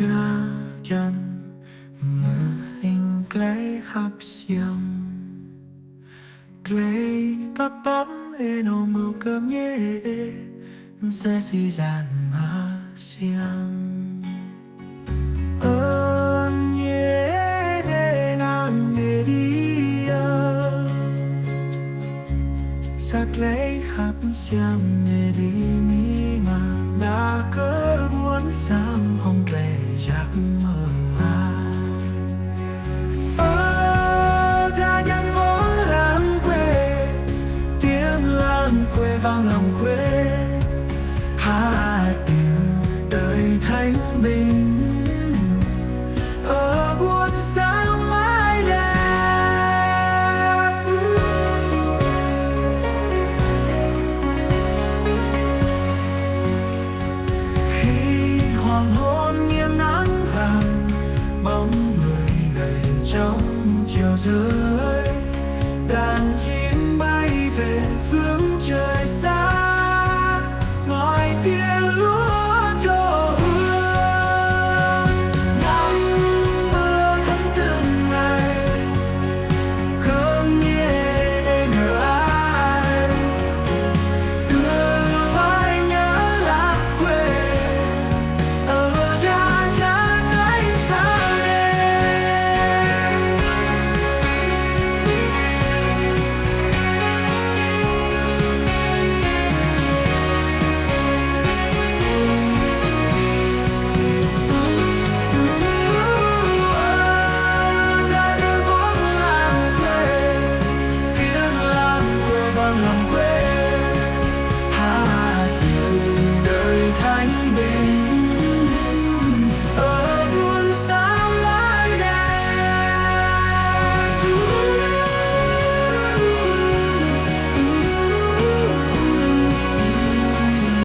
ra chân mưa hình clay khắp xiêm clay bắp bắp eno mưu cơm nhé sẽ si dàn mà xiêm nhé để nàng để đi sắc lấy khắp xiêm để đi mi mà đã cỡ muốn sáng hồng lệ giấc mơ ta nhân vốn làng quê tiếng làng quê vang lòng quê hát điều đời thanh bình ở buôn sáng mãi đẹp. Khi hoàng hôn nghiêng nắng vàng bóng người gầy trong chiều rơi đàn chim bay về phương trời xa ngoài kia lúa